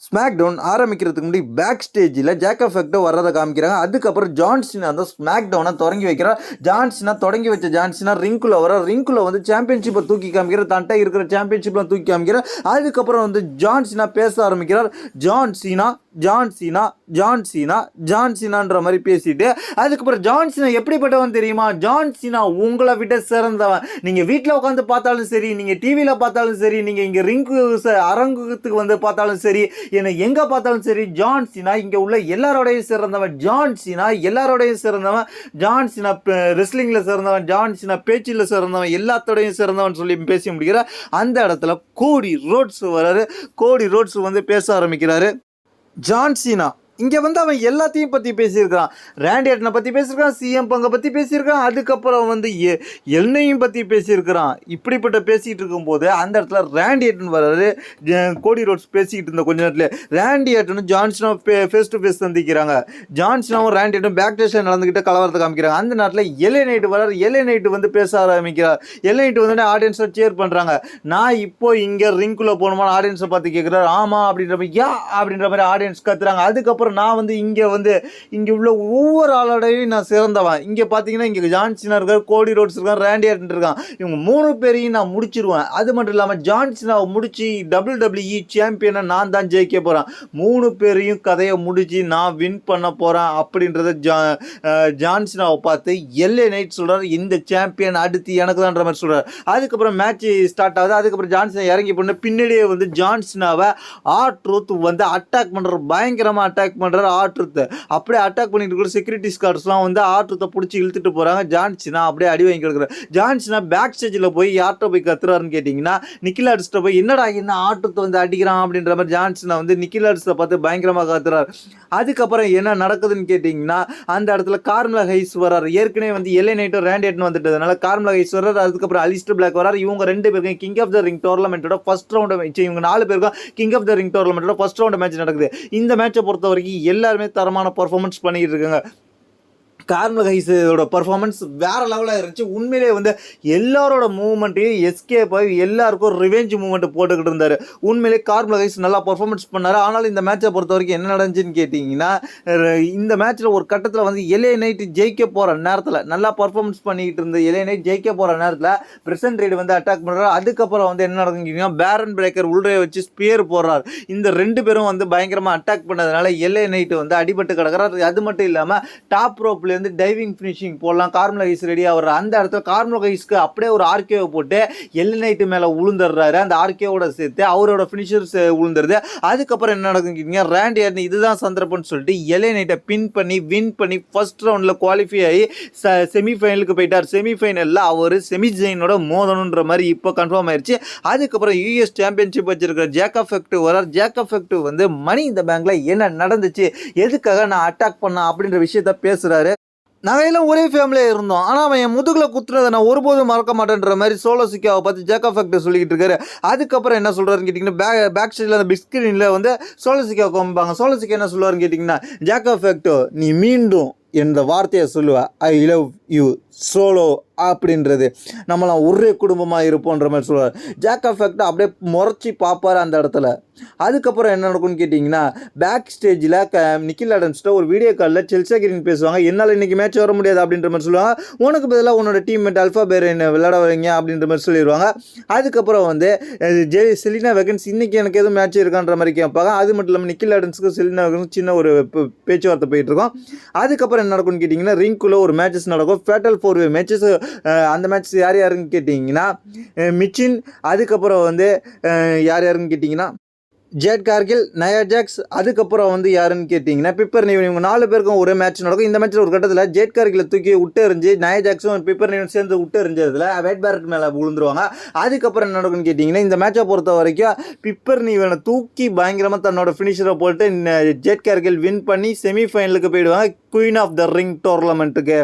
Smack down ஆரம்பிக்கிறதுக்கு முன்னாடி back ஸ்டேஜில் ஜேக்கப் ஃபெக்டோ வர்றதை காமிக்கிறாங்க. அதுக்கப்புறம் ஜான்சினா அந்த ஸ்மாக் டவுனை தொடங்கி வைக்கிறார். ஜான்சினா தொடங்கி வச்ச ஜான்சினா ரிங்குள்ள வர ரிங்குள்ள வந்து சாம்பியன்ஷிப்பை தூக்கி காமிக்கிறார். தன்ட்ட இருக்கிற சாம்பியன்ஷிப்லாம் தூக்கி காமிக்கிறார். அதுக்கப்புறம் வந்து ஜான்சினா பேச ஆரம்பிக்கிறார். ஜான்சினா ஜான்சினா ஜான்சினா ஜான்சினான்ற மாதிரி பேசிட்டு அதுக்கப்புறம் ஜான்சினா எப்படிப்பட்டவன் தெரியுமா? ஜான்சினா உங்களை விட சிறந்தவன். நீங்கள் வீட்டில் உட்காந்து பார்த்தாலும் சரி, நீங்கள் டிவியில் பார்த்தாலும் சரி, நீங்கள் இங்கே ரிங்கு அரங்குக்கு வந்து பார்த்தாலும் சரி, என்னை எங்கே பார்த்தாலும் சரி, ஜான்சினா இங்கே உள்ள எல்லாரோடையும் சிறந்தவன். ஜான்சினா எல்லாரோடையும் சிறந்தவன். ஜான்சினா ரெஸ்லிங்கில் சிறந்தவன். ஜான்சினா பேச்சில் சிறந்தவன். எல்லாத்தோடையும் சிறந்தவன் சொல்லி பேசி முடிக்கிற அந்த இடத்துல கோடி ரோட்ஸ் வராரு. கோடி ரோட்ஸ் வந்து பேச ஆரம்பிக்கிறாரு. ஜான்சினா இங்கே வந்து அவன் எல்லாத்தையும் பற்றி பேசியிருக்கான். ரேண்டி ஆர்டனை பற்றி பேசியிருக்கான், சிஎம் பங்கை பற்றி பேசியிருக்கான், அதுக்கப்புறம் வந்து எல்னையும் பற்றி பேசியிருக்கிறான். இப்படிப்பட்ட பேசிகிட்டு இருக்கும்போது அந்த இடத்துல ரேண்டி ஆர்டன் வர்றாரு. கோடி ரோட்ஸ் பேசிக்கிட்டு இருந்த கொஞ்ச நேரத்தில் ரேண்டி ஆர்டனும் ஜான்சினாவும் ஃபேஸ் டு ஃபேஸ் சந்திக்கிறாங்க. ஜான்சினாவும் ரேண்டி ஆர்டனும் பேக் ஸ்டேஷன் நடந்துக்கிட்ட கலவரத்தை காமிக்கிறாங்க. அந்த நேரத்தில் எல்ஏ நைட்டு வர்றாரு. எல்ஏ நைட்டு வந்து பேச ஆரம்பிக்கிறார். எல்ஏ நைட்டு வந்து ஆடியன்ஸை சேர் பண்ணுறாங்க. நான் இப்போ இங்கே ரிங்குள்ளே போகணுமா ஆடியன்ஸை பார்த்து கேட்குறாரு. ஆமாம் அப்படின்ற மாதிரி அப்படின்ற மாதிரி ஆடியன்ஸ் கத்துறாங்க. அதுக்கப்புறம் நான் வந்து இங்கே உள்ள ஒவ்வொரு ஆளோடையும் நான் சிறந்தவன். இங்கே பார்த்தீங்கன்னா இங்கே ஜான்சினா இருக்கார், கோடி ரோட்ஸ் இருக்கான், ரேண்டி ஆர்டன் இருக்கான். இவங்க 3 பேரையும் நான் முடிச்சிருவேன். அது மட்டும் இல்லாமல் ஜான்சினாவை முடிச்சு WWE சாம்பியனை நான் தான் ஜெயிக்க போகிறேன். 3 பேரையும் கதையை முடிச்சு நான் வின் பண்ண போகிறேன் அப்படின்றத ஜான்சினாவை பார்த்து எல்ஏ நைட் சொல்கிறார். இந்த சாம்பியன் அடுத்து எனக்கு தான்ற மாதிரி சொல்கிறார். அதுக்கப்புறம் மேட்ச் ஸ்டார்ட் ஆகுது. அதுக்கப்புறம் ஜான்சினா இறங்கி பண்ண பின்னாடியே வந்து ஜான்சினாவை ஆர்ட்ரூத் வந்து அட்டாக் பண்ணுற பயங்கரமாக அட்டாக் பண்ணுறாரு. ஆர்ட்ரூத் அப்படியே அட்டாக் பண்ணிட்டு இருக்கிற செக்யூரிட்டி ஸ்கார்ட்ஸ்லாம் வந்து ஆர்ட்ரூத்தை பிடிச்சி இழுத்துட்டு போகிறாங்க. ஜான்சினா அப்படியே அடி வாங்கி கொடுக்குறாரு. ஜான்சினா பேக் ஸ்டேஜில் போய் யார்கிட்ட போய் கத்துறாருன்னு கேட்டிங்கன்னா நிக்கிலாட்ஸ்ட்ட போய் என்னடா என்ன ஆர்ட்ரூத்தை வந்து அடிக்கிறான் அப்படின்ற மாதிரி ஜான்சினா வந்து நிக்கிலாட்ஸை பார்த்து பயங்கரமாக கத்துறாரு. அதுக்கப்புறம் என்ன நடக்குதுன்னு கேட்டிங்கன்னா அந்த இடத்துல கார்மெலா ஹைஸ் வர்றாரு. ஏற்கனவே வந்து எல்ஏ நைட்டும் ரேண்டி ஆர்டன் வந்துட்டதுனால கார்மெலா ஹைஸ் வர்றாரு. அதுக்கப்புறம் அலிஸ்டர் பிளாக் வர்றாரு. இவங்க 2 பேருக்கும் கிங் ஆஃப் த ரிங் டோர்னமெண்ட்டோட ஃபர்ஸ்ட் ரவுண்ட் மேட்ச், இவங்க 4 பேருக்கும் கிங் ஆஃப் த ரிங் டோர்னமெண்ட்டோட ஃபர்ஸ்ட் ரவுண்ட் மேட்ச் நடக்குது. இந்த மேட்சை பொறுத்த வரைக்கும் எல்லாருமே தரமான பர்ஃபார்மன்ஸ் பண்ணிட்டு இருக்காங்க. கார்மெலா ஹைஸோட பர்ஃபார்மன்ஸ் வேறு லெவலாக இருந்துச்சு. உண்மையிலே வந்து எல்லாரோட மூவ்மெண்ட்டையும் எஸ்கேப் ஆகி எல்லாருக்கும் ரிவெஞ்ச் மூவ்மெண்ட் போட்டுக்கிட்டு இருந்தார். உண்மையிலே கார்மெலா ஹைஸ் நல்லா பர்ஃபார்மன்ஸ் பண்ணார். ஆனால் இந்த மேட்சை பொறுத்த வரைக்கும் என்ன நடந்துச்சுன்னு கேட்டிங்கன்னா இந்த மேட்ச்சில் ஒரு கட்டத்தில் வந்து எல்ஏ நைட் ஜெயிக்க போகிற நேரத்தில் நல்லா பர்ஃபார்மன்ஸ் பண்ணிக்கிட்டு இருந்த எல்ஏ நைட் ஜெயிக்க போகிற நேரத்தில் பிரசன்ட் ரைடு வந்து அட்டாக் பண்ணுறாரு. அதுக்கப்புறம் வந்து என்ன நடந்துங்கன்னா பேரன் பிரேக்கர் உள்ளே வச்சு ஸ்பியர் போடுறாரு. இந்த 2 பேரும் வந்து பயங்கரமாக அட்டாக் பண்ணதுனால எல்ஏ நைட் வந்து அடிபட்டு கிடக்கிறார். அது மட்டும் இல்லாமல் டாப் ரோப்ல வந்து டைவிங் ஃபினிஷிங் போடலாம். கார்மெலா ஹைஸ் ரெடி ஆகுற அந்த இடத்துல கார்மெலா ஹைஸ்க்கு அப்படியே ஒரு ஆர்கேவை போட்டு எல்ஏ நைட் மேலே உளுந்துடுறாரு. அந்த ஆர்கேவோட சேர்த்து அவரோட ஃபினிஷர்ஸ் உளுந்துருது. அதுக்கப்புறம் என்ன நடக்குங்க, ரேண்டி ஆர்டன் இதுதான் சந்தர்ப்பம்னு சொல்லிட்டு எல்ஏ நைட்டை பின் பண்ணி வின் பண்ணி ஃபர்ஸ்ட் ரவுண்டில் குவாலிஃபை ஆகி செமிஃபைனலுக்கு போயிட்டார். செமிஃபைனலில் அவர் செமிஜெயினோட மோதணுன்ற மாதிரி இப்போ கன்ஃபார்ம் ஆயிடுச்சு. அதுக்கப்புறம் யூஎஸ் சாம்பியன்ஷிப் வச்சிருக்கிற ஜேக்கப் ஃபெக்ட் வரார். ஜேக்கப் ஃபெக்ட் வந்து மணி இந்த பேங்க்ல என்ன நடந்துச்சு, எதுக்காக நான் அட்டாக் பண்ணேன் அப்படின்ற விஷயத்த பேசுறாரு. நாங்கள் எல்லாம் ஒரே ஃபேமிலியாக இருந்தோம், ஆனால் அவன் என் முதுகில் குத்துனதை நான் ஒருபோதும் மறக்க மாட்டேன்ற மாதிரி சோலோ சிக்காவை பார்த்து ஜேக்கப் ஃபெக்ட் சொல்லிக்கிட்டு இருக்காரு. அதுக்கப்புறம் என்ன சொல்கிறாருன்னு கேட்டிங்கன்னா பேக் ஸ்டேஜில் அந்த பிக் ஸ்க்ரீனில் வந்து சோலோ சிக்காவை காமிப்பாங்க. சோலோ சிக்கா என்ன சொல்லுவாருன்னு கேட்டிங்கன்னா, ஜேக்கப் ஃபெக்டோ நீ மீண்டும் என்ற வார்த்தையை சொல்லுவா, ஐ லவ் யூ சோலோ அப்படின்றது, நம்மளாம் ஒரே குடும்பமாக இருப்போன்ற மாதிரி சொல்லுவார். ஜேக்கப் ஃபெக்ட் அப்படியே முறைச்சி பார்ப்பார் அந்த இடத்துல. அதுக்கப்புறம் என்ன நடக்கும்னு கேட்டிங்கன்னா பேக் ஸ்டேஜில் நிக்கில் ஆடம்ஸ்ட்ட ஒரு வீடியோ காலில் செல்சா கிரீன் பேசுவாங்க. என்னால் இன்றைக்கி மேட்ச் வர முடியாது அப்படின்ற மாதிரி சொல்லுவாங்க. உனக்கு பதிலாக உன்னோட டீம்மேட் அல்ஃபா பேரன் விளையாட வரீங்க அப்படின்ற மாதிரி சொல்லிடுவாங்க. அதுக்கப்புறம் வந்து செலினா வெகன்ஸ் இன்றைக்கி எனக்கு எதுவும் மேட்ச் இருக்கான்ற மாதிரி கேட்பாங்க. அது மட்டும் இல்லாமல் நிக்கில் ஆடம்ஸுக்கு செலினா வெகன்ஸ் சின்ன ஒரு பேச்சுவார்த்தை போயிட்டுருக்கோம். அதுக்கப்புறம் என்ன நடக்கும்னு கேட்டிங்கன்னா ரிங்குள்ளே ஒரு மேட்சஸ் நடக்கும். ஃபேட்டல் 4-வே மேட்சஸ். அந்த மேட்ச் யார் யாருன்னு கேட்டிங்கன்னா மிச்சின், அதுக்கப்புறம் வந்து யார் யாருன்னு கேட்டிங்கன்னா ஜேட் கார்கில், நயா ஜாக்ஸ், அதுக்கப்புறம் வந்து யாருன்னு கேட்டிங்கன்னா பிப்பர் நீவன். இவங்க 4 பேருக்கும் ஒரு மேட்ச் நடக்கும். இந்த மேட்ச்சில் ஒரு கட்டத்தில் ஜேட் கார்கில் தூக்கி விட்டு எறிஞ்சு நயா ஜாக்ஸும் பிப்பர் நீவன் சேர்ந்து விட்டு எறிஞ்சதில் வெயிட் பேரட் மேலே விழுந்துருவாங்க. அதுக்கப்புறம் என்ன நடக்கும்னு கேட்டிங்கன்னா இந்த மேட்சை பொறுத்த வரைக்கும் பிப்பர் நீவனை தூக்கி பயங்கரமாக தன்னோட ஃபினிஷரை போட்டு ஜேட் கார்கில் வின் பண்ணி செமிஃபைனலுக்கு போயிடுவாங்க. குயின் ஆஃப் த ரிங் டோர்னமெண்ட்டுக்கு.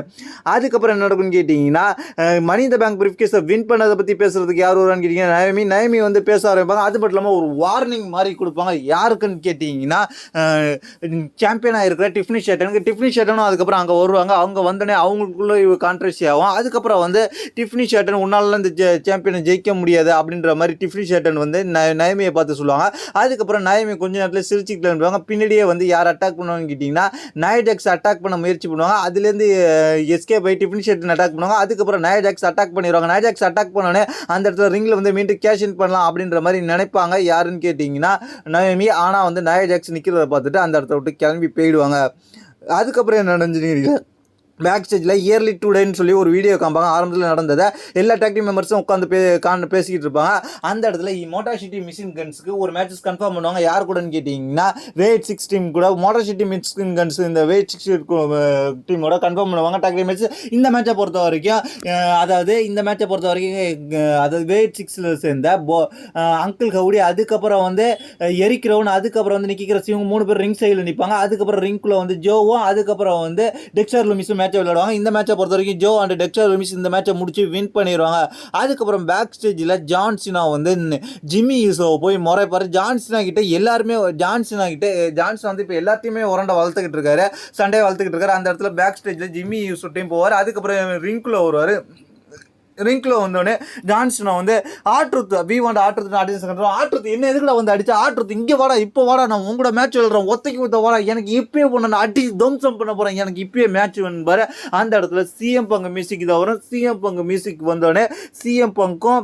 அதுக்கப்புறம் என்ன நடக்கும்னு கேட்டிங்கன்னா, மணி இந்த பேங்க் ப்ரீஃப் கேஸை வின் பண்ணதை பற்றி பேசுகிறதுக்கு யார் வருவான்னு கேட்டிங்கன்னா நயமி வந்து பேச ஆரம்பிப்பாங்க. அது மட்டும் இல்லாமல் ஒரு வார்னிங் மாதிரி கொடுப்பாங்க. யாருக்குன்னு கேட்டிங்கன்னா, சாம்பியனாக இருக்கிற டிஃப்னி ஷேட்டனும் அதுக்கப்புறம் அங்கே வருவாங்க. அவங்க வந்தோடனே அவங்களுக்குள்ள கான்ட்ரவர்சி ஆகும். அதுக்கப்புறம் வந்து டிஃப்னி ஷேட்டன் உன்னால இந்த சாம்பியனை ஜெயிக்க முடியாது அப்படின்ற மாதிரி டிஃப்னி ஷேட்டன் வந்து நயமியை பார்த்து சொல்லுவாங்க. அதுக்கப்புறம் நயமி கொஞ்ச நேரத்தில் சிரிச்சுக்கிட்டு இருப்பாங்க. பின்னாடியே வந்து யார் அட்டாக் பண்ணுவாங்கன்னு கேட்டிங்கன்னா, நயா ஜாக்ஸ் அட்டாக் பண்ண முயற்சி பண்ணுவாங்க. அதுலேருந்து எஸ்கேப் ஆகி டிஃப்னி ஷேட்டன் அட்டாக் பண்ணுவாங்க. அதுக்கப்புறம் நயா ஜாக்ஸ் அட்டாக் பண்ணிடுவாங்க. நயா ஜாக்ஸ் அட்டாக் பண்ணோடனே அந்த இடத்துல ரிங்கில் வந்து மீண்டும் கேஷ் இன் பண்ணலாம் அப்படின்ற மாதிரி நினைப்பாங்க. யாருன்னு கேட்டிங்கன்னா நயமி. ஆனால் வந்து நயா ஜாக்ஸ் நிற்கிறத பார்த்துட்டு அந்த இடத்த விட்டு கிளம்பி போயிடுவாங்க. அதுக்கப்புறம் என்ன நடந்துச்சு, பேக் ஸ்டேஜில் இயர்லி டுடேன்னு சொல்லி ஒரு வீடியோ காமிப்பாங்க. ஆரம்பத்தில் நடந்ததை எல்லா டேக் டீம் மெம்பர்ஸும் உட்காந்து பேசிக்கிட்டு இருப்பாங்க. அந்த இடத்துல மோட்டார் சிட்டி மிஷின் கன்ஸுக்கு ஒரு மேட்சஸ் கன்ஃபார்ம் பண்ணுவாங்க. யார் கூடன்னு கேட்டிங்கன்னா வெயிட் 6 டீம் கூட. மோட்டார் சிட்டி மிஷின் கன்ஸ் இந்த வெயிட் 6 டீமோட கன்ஃபார்ம் பண்ணுவாங்க டேக் டீம் மேட்ச். இந்த மேட்சை பொறுத்த வரைக்கும் அதாவது வெயிட் 6ல் சேர்ந்த அங்கிள் கவுடி, அதுக்கப்புறம் வந்து எரிக் ரவுன், அதுக்கப்புறம் வந்து நிக்கிற இவங்க 3 பேர் ரிங் சைடில் நிற்பாங்க. அதுக்கப்புறம் ரிங்குள்ள வந்து ஜோவும், அதுக்கப்புறம் வந்து டெக்ஸ்டர் லூமிஸும் மேட்சை விளையாடுவாங்க. இந்த மேட்சை பொறுத்த வரைக்கும் ஜோ அண்ட் டெக்ஸ்டர் லூமிஸ் இந்த மேட்சை முடிச்சு வின் பண்ணிடுவாங்க. அதுக்கப்புறம் பேக் ஸ்டேஜில் ஜான் சீனா வந்து ஜிம்மி யூசோவை போய் முறைப்பாரு. ஜான் சீனா வந்து இப்போ எல்லாத்தையுமே உரண்டை வளர்த்துக்கிட்டு இருக்காரு, சண்டையை வளர்த்துக்கிட்டு இருக்காரு. அந்த இடத்துல பேக் ஸ்டேஜில் ஜிம்மி யூசோட்டையும் போவார். அதுக்கப்புறம் ரிங்குள்ள வருவார். ரிங்கில் வந்தோடனே ஜான்சனை வந்து ஆட்ருத்து வி வாண்ட் ஆட்ருத்து அடிச்சு ஆட்ருத்து என்ன எதுக்குடா வந்து அடிச்சு ஆட்ருத்து இங்கே வாடா, இப்போ வாடா, நான் உங்களோட மேட்ச் விளையாடுறேன், ஒத்தைக்கு ஊற்ற வாடா, எனக்கு இப்பயே பண்ண அடி தம்சம் பண்ண போகிறேன், எனக்கு இப்பயே மேட்ச் வேணும்பாரு. அந்த இடத்துல சிஎம் பங்கு மியூசிக் தான் வரும். சிஎம் பங்கு மியூசிக் வந்தோடனே சிஎம் பங்கும்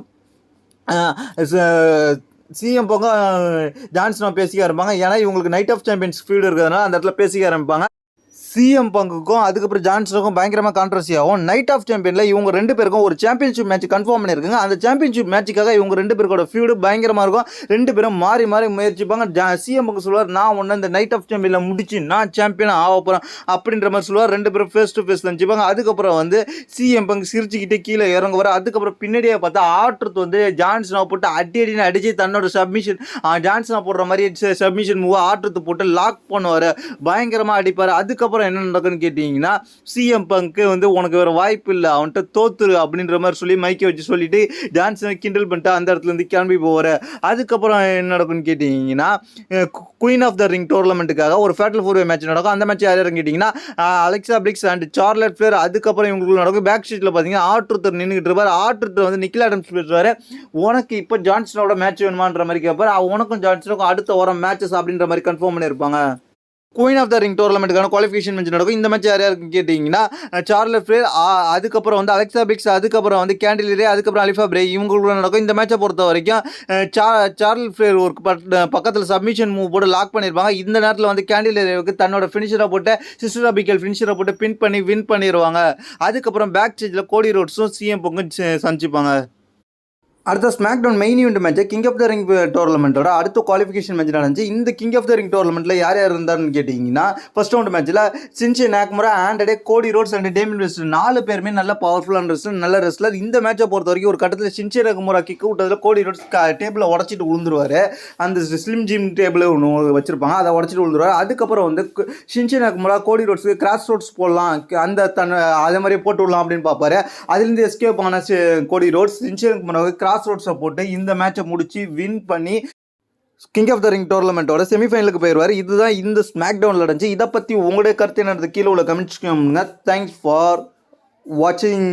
ஜான்சனும் பேசிக்க ஆரம்பிப்பாங்க. ஏன்னா இவங்களுக்கு நைட் ஆஃப் சாம்பியன்ஸ் ஃபீல்டு இருக்கிறதுனால அந்த இடத்துல பேசிக்க ஆரம்பிப்பாங்க. சிஎம் பங்குக்கும் அதுக்கப்புறம் ஜான்சனுக்கும் பயங்கரமாக கான்ட்ரவர்சி ஆகும். நைட் ஆஃப் சாம்பியனில் இவங்க 2 பேருக்கும் ஒரு சாம்பியன்ஷிப் மேட்ச் கன்ஃபார்ம் பண்ணியிருக்காங்க. அந்த சாம்பியன்ஷிப் மேட்சுக்காக இவங்க 2 பேருக்கோட ஃபியூடு பயங்கரமாக இருக்கும். 2 பேரும் மாறி முயற்சிப்பாங்க. சிஎம் பங்கு சொல்லுவார், நான் ஒன்று இந்த நைட் ஆஃப் சாம்பியனில் முடிச்சு நான் சாம்பியனாக ஆக போகிறேன் அப்படின்ற மாதிரி சொல்லுவார். 2 பேரும் ஃபேஸ் டு ஃபேஸ் நினச்சிப்பாங்க. அதுக்கப்புறம் வந்து சிஎம் பங்கு சிரிச்சுக்கிட்டே கீழே இறங்குவார். அதுக்கப்புறம் பின்னாடியே பார்த்தா ஆட்ருத்து வந்து ஜான்சனை போட்டு அடின்னு அடித்து தன்னோட சப்மிஷன் ஜான்சனை போடுற மாதிரி சப்மிஷன் மூவ் ஆட்ருத்து போட்டு லாக் பண்ணுவார். பயங்கரமாக அடிப்பார். அதுக்கப்புறம் என்ன நடக்குன்னு கேட்டீங்கன்னா, சிஎம் பங்க்கு வந்து உனக்கு வேற வாய்ப்பு இல்லை, அவன்கிட்ட தோத்துரு அப்படின்ற மாதிரி சொல்லி மைக்கை வச்சு சொல்லிட்டு ஜான்சனை கிண்டல் பண்ணிட்டு அந்த இடத்துல இருந்து கிளம்பி போவார். அதுக்கப்புறம் என்ன நடக்குன்னு கேட்டீங்கன்னா, குயின் ஆஃப் த ரிங் டோர்னமெண்ட்டுக்காக ஒரு ஃபேட்டல் 4-வே மேட்ச் நடக்கும். அந்த மேட்ச் யாரும் கேட்டிங்கன்னா அலெக்சா பிளிக்ஸ் அண்ட் சார்லட் ஃபிளேர். அதுக்கப்புறம் இவங்களுக்கு நடக்கும். பேக் ஸ்டேஜில் பார்த்தீங்கன்னா ஆட்ருத்தர் நின்றுக்கிட்டு இருப்பார். ஆட்ருத்தர் வந்து நிக்கில் ஆடம்ஸ் பேசுவார். உனக்கு இப்போ ஜான்சனோட மேட்ச் வேணுமான்ற மாதிரி கேட்பார். உனக்கும் ஜான்சனுக்கும் அடுத்த வாரம் மேட்சஸ் அப்படின்ற மாதிரி கன்ஃபார்ம் பண்ணியிருப்பாங்க. குயின் ஆஃப் த ரிங் டோர்னமெண்ட்டுக்கான குவாலிஃபிகேஷன் மேட்ச் நடக்கும். இந்த மேட்ச் யாருக்குன்னு கேட்டிங்கன்னா சார்லட் ஃபிளேர், அதுக்கப்புறம் வந்து அலெக்சா பிளிக்ஸ், அதுக்கப்புறம் வந்து கேண்டிலரே, அதுக்கப்புறம் அலிஃபா பிரே இவங்களுக்குள்ள நடக்கும். இந்த மேட்சை பொறுத்த வரைக்கும் சார்லட் ஃபிளேர் ஒரு பக்கத்தில் சப்மிஷன் மூவ் போட்டு லாக் பண்ணியிருப்பாங்க. இந்த நேரத்தில் வந்து கேண்டிலரேவுக்கு தன்னோட ஃபினிஷரை போட்டு சிஸ்டர் அபிகல் ஃபினிஷரை போட்டு பின் பண்ணி வின் பண்ணிடுவாங்க. அதுக்கப்புறம் பேக் ஸ்டேஜில் கோடி ரோட்ஸும் சிஎம் பங்கும் சந்திப்பாங்க. அடுத்த SmackDown main event match king of the ring டோர்னமெண்ட்டோட அடுத்த குவாலிஃபிகேஷன் மேட்ச் நடந்துச்சு. இந்த கிங் ஆஃப் த ரிங் டோர்னமெண்ட்டில் யார் இருந்தாருன்னு கேட்டிங்கன்னா, ஃபர்ஸ்ட் ரவுண்ட் மேட்ச்சில் சின்ஷி நாக்முரா, ஆண்டடே, கோடி ரோட்ஸ் அண்ட் டேமியன் வெஸ்ட் 4 பேருமே நல்ல பவர்ஃபுல்லான ரெஸ்லர், நல்ல ரெஸ்லர். இந்த மேட்சை பொறுத்த வரைக்கும் ஒரு கட்டத்தில் சின்ஷி நாக்முரா கிக் விட்டதில் கோடி ரோட்ஸ் டேபிளை உடச்சிட்டு விழுந்துருவார். அந்த ஸ்லிம் ஜிம் டேபிள் ஒன்று வச்சிருப்பாங்க, அதை உடச்சிட்டு விழுந்துருவார். அதுக்கப்புறம் வந்து சின்ஷி நாக்முரா கோடி ரோட்ஸுக்கு கிராஸ் ரோட்ஸ் போடலாம், அதே மாதிரி போட்டு விடலாம் அப்படின்னு பார்ப்பாரு. அதுலேருந்து எஸ்கேப் ஆன கோடி ரோட்ஸ் சின்ஷி நாக்முராவுக்கு கிராஸ் ரோட்ஸை போட்டு இந்த மேட்சை முடிச்சு வின் பண்ணி கிங் ஆஃப் த ரிங் டோர்னமெண்ட்டோட செமிஃபைனலுக்கு போயிடுவார். இதுதான் இந்த ஸ்மாக் டவுனில் நடந்துச்சு. இதை பற்றி உங்களுடைய கருத்து என்னது கீழே உள்ள கமெண்ட்ஸ். தேங்க்ஸ் ஃபார் வாட்சிங்.